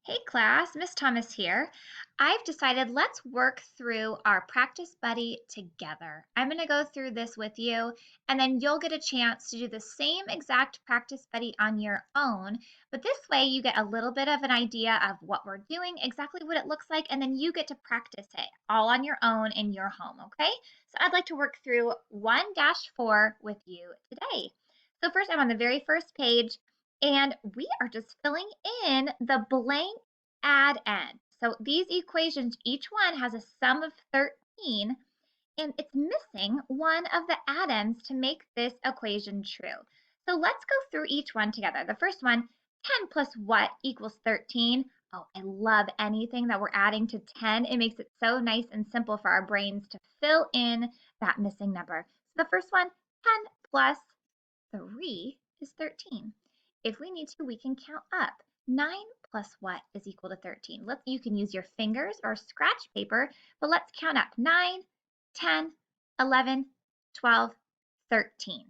Hey class, Miss Thomas here. I've decided let's work through our practice buddy together. I'm going to go through this with you, and then you'll get a chance to do the same exact practice buddy on your own. But this way you get a little bit of an idea of what we're doing, exactly what it looks like, and then you get to practice it all on your own in your home, okay? So I'd like to work through 1-4 with you today. So first I'm on the very first page. And we are just filling in the blank add n. So these equations, each one has a sum of 13, and it's missing one of the atoms to make this equation true. So let's go through each one together. The first one, 10 plus what equals 13? Oh, I love anything that we're adding to 10. It makes it so nice and simple for our brains to fill in that missing number. So the first one, 10 plus 3 is 13. If we need to, we can count up. 9 plus what is equal to 13? You can use your fingers or scratch paper, but let's count up. 9, 10, 11, 12, 13.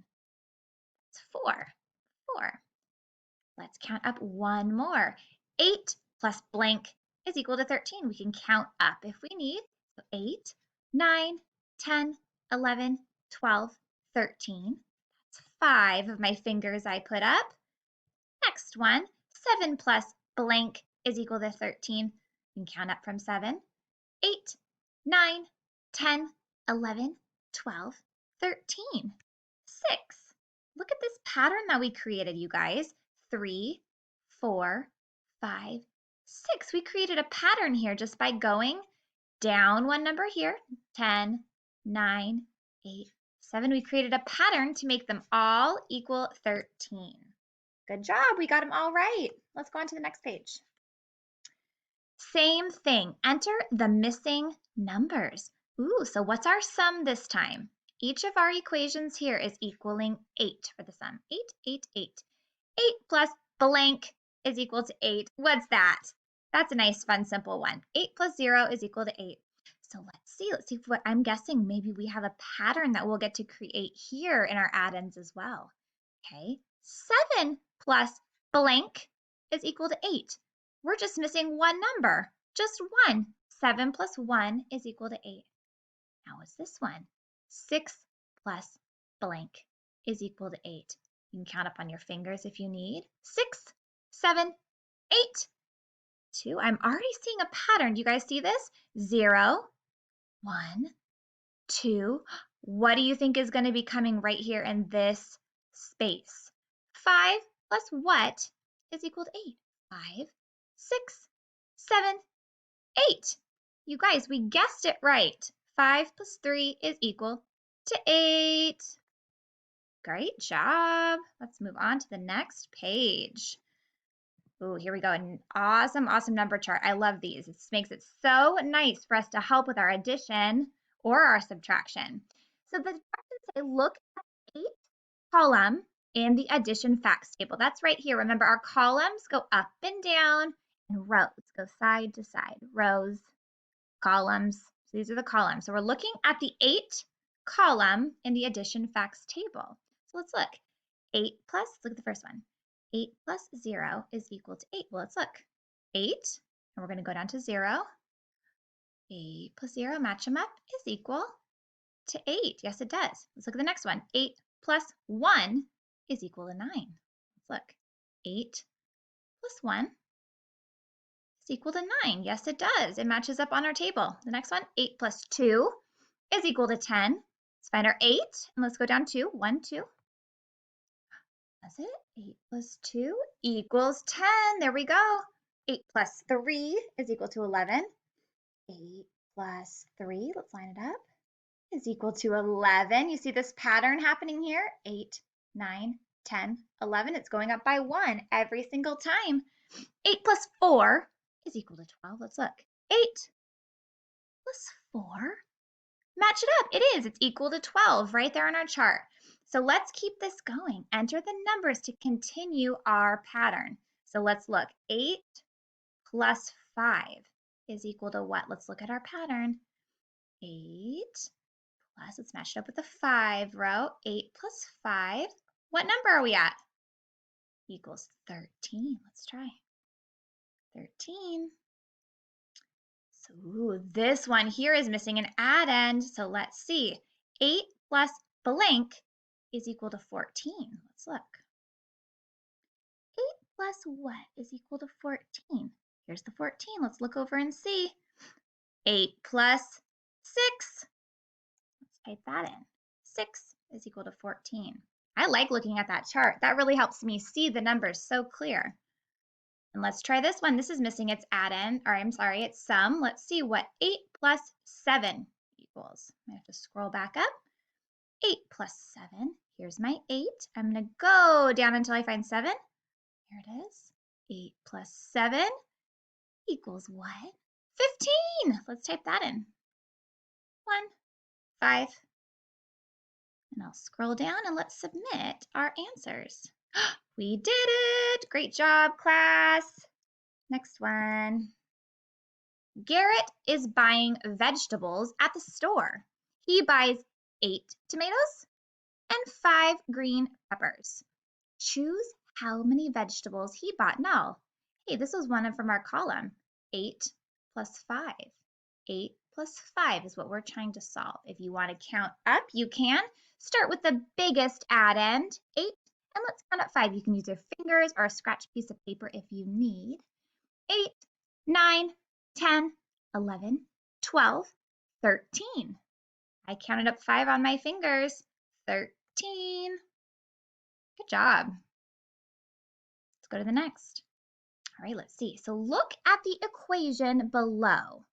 It's 4. 4. Let's count up one more. 8 plus blank is equal to 13. We can count up if we need. So 8, 9, 10, 11, 12, 13. That's 5 of my fingers I put up. Next one, 7 plus blank is equal to 13. You can count up from 7. 8, 9, 10, 11, 12, 13. 6. Look at this pattern that we created, you guys. 3, 4, 5, 6. We created a pattern here just by going down one number here, 10, 9, 8, 7. We created a pattern to make them all equal 13. Good job, we got them all right. Let's go on to the next page. Same thing, enter the missing numbers. Ooh, so what's our sum this time? Each of our equations here is equaling 8 for the sum. 8, 8, 8. 8 plus blank is equal to 8. What's that? That's a nice, fun, simple one. 8 plus 0 is equal to 8. So let's see what I'm guessing. Maybe we have a pattern that we'll get to create here in our add-ins as well. Okay, 7 plus blank is equal to 8. We're just missing one number, just one. 7 plus 1 is equal to 8. Now what's this one? 6 plus blank is equal to 8. You can count up on your fingers if you need. 6, 7, 8, 2. I'm already seeing a pattern. Do you guys see this? 0, 1, 2. What do you think is going to be coming right here in this space? 5 plus what is equal to 8? 5, 6, 7, 8. You guys, we guessed it right. 5 plus 3 is equal to 8. Great job. Let's move on to the next page. Ooh, here we go. An awesome, awesome number chart. I love these. This makes it so nice for us to help with our addition or our subtraction. So the directions say look at the 8th column in the addition facts table. That's right here. Remember, our columns go up and down, and rows go side to side. Rows, columns. So these are the columns. So we're looking at the 8th column in the addition facts table. So let's look. 8 plus, look at the first one. 8 plus 0 is equal to 8. Well, let's look. 8, and we're going to go down to 0. 8 plus 0, match them up, is equal to 8. Yes, it does. Let's look at the next one. 8 plus 1 is equal to 9. Let's look. 8 plus 1 is equal to 9. Yes, it does. It matches up on our table. The next one, 8 plus 2 is equal to 10. Let's find our 8, and let's go down to 1, 2. That's it. 8 plus 2 equals 10. There we go. 8 plus 3 is equal to 11. 8 plus 3, let's line it up, is equal to 11. You see this pattern happening here? 8, 9, 10, 11. It's going up by 1 every single time. 8 plus 4 is equal to 12. Let's look. 8 plus 4. Match it up. It is. It's equal to 12 right there on our chart. So let's keep this going. Enter the numbers to continue our pattern. So let's look. 8 plus 5 is equal to what? Let's look at our pattern. 8 plus, let's match it up with the 5 row. 8 plus 5. What number are we at? Equals 13. Let's try. 13. So this one here is missing an addend. So let's see. 8 plus blank is equal to 14. Let's look. 8 plus what is equal to 14? Here's the 14. Let's look over and see. 8 plus 6. Let's type that in. 6 is equal to 14. I like looking at that chart. That really helps me see the numbers so clear. And let's try this one. This is missing its addend, or I'm sorry, its sum. Let's see what 8 plus 7 equals. I have to scroll back up. 8 plus 7. Here's my 8. I'm going to go down until I find 7. Here it is. 8 plus 7 equals what? 15. Let's type that in. 1, 5. And I'll scroll down and let's submit our answers. We did it. Great job, class. Next one. Garrett is buying vegetables at the store. He buys 8 tomatoes and 5 green peppers. Choose how many vegetables he bought. No. Hey, this was one from our column. 8 plus 5. 8 plus 5 is what we're trying to solve. If you want to count up, you can. Start with the biggest addend, 8, and let's count up 5. You can use your fingers or a scratch piece of paper if you need. 8, 9, 10, 11, 12, 13. I counted up 5 on my fingers. 13. Good job. Let's go to the next. All right, let's see. So look at the equation below.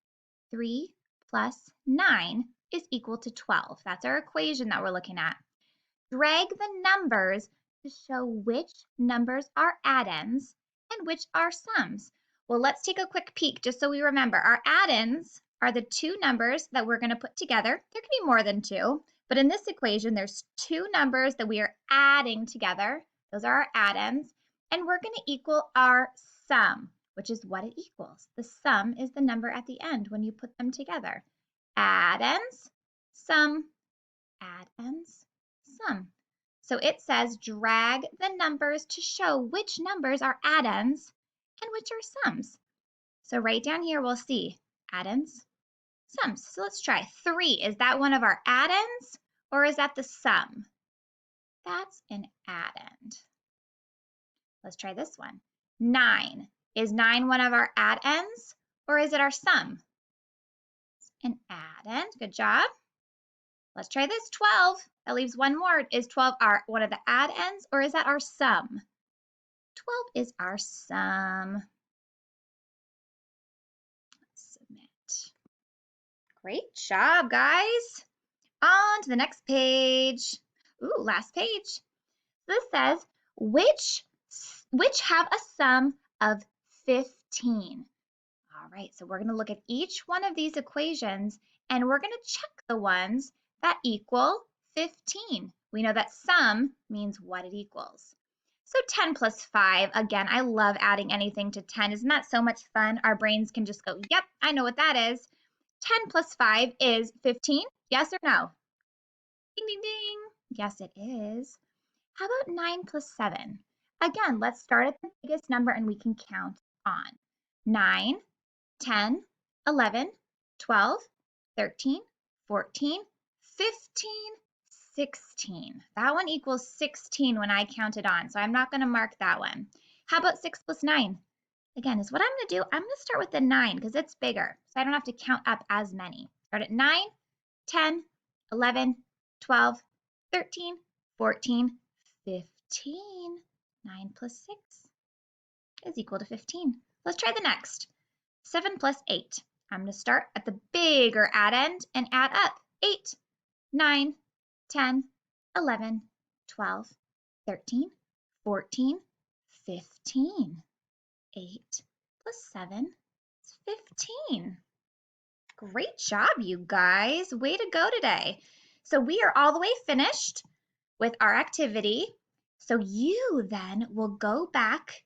3 plus 9 is equal to 12. That's our equation that we're looking at. Drag the numbers to show which numbers are addends and which are sums. Well, let's take a quick peek just so we remember. Our addends are the 2 numbers that we're going to put together. There can be more than 2, but in this equation, there's 2 numbers that we are adding together. Those are our addends, and we're going to equal our sum, which is what it equals. The sum is the number at the end when you put them together. Addends, sum, addends, sum. So it says drag the numbers to show which numbers are addends and which are sums. So right down here we'll see addends, sums. So let's try 3. Is that one of our addends or is that the sum? That's an addend. Let's try this one. 9. Is 9 one of our addends or is it our sum? It's an addend. Good job. Let's try this. 12. That leaves one more. Is 12 one of the addends or is that our sum? 12 is our sum. Let's submit. Great job, guys. On to the next page. Ooh, last page. This says, which have a sum of 15? All right, so we're going to look at each one of these equations and we're going to check the ones that equal 15. We know that sum means what it equals. So 10 plus 5, again, I love adding anything to 10. Isn't that so much fun? Our brains can just go, yep, I know what that is. 10 plus 5 is 15. Yes or no? Ding, ding, ding. Yes, it is. How about 9 plus 7? Again, let's start at the biggest number and we can count on. 9, 10, 11, 12, 13, 14, 15, 16. That one equals 16 when I count it on, so I'm not going to mark that one. How about 6 plus 9? Again, is what I'm going to do. I'm going to start with the 9 because it's bigger, so I don't have to count up as many. Start at 9, 10, 11, 12, 13, 14, 15. 9 plus 6 is equal to 15. Let's try the next. 7 plus 8. I'm going to start at the bigger addend and add up. 8, 9, 10, 11, 12, 13, 14, 15. 8 plus 7 is 15. Great job, you guys. Way to go today. So we are all the way finished with our activity. So you then will go back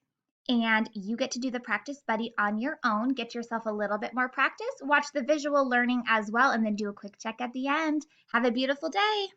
and you get to do the practice buddy on your own. Get yourself a little bit more practice. Watch the visual learning as well and then do a quick check at the end. Have a beautiful day.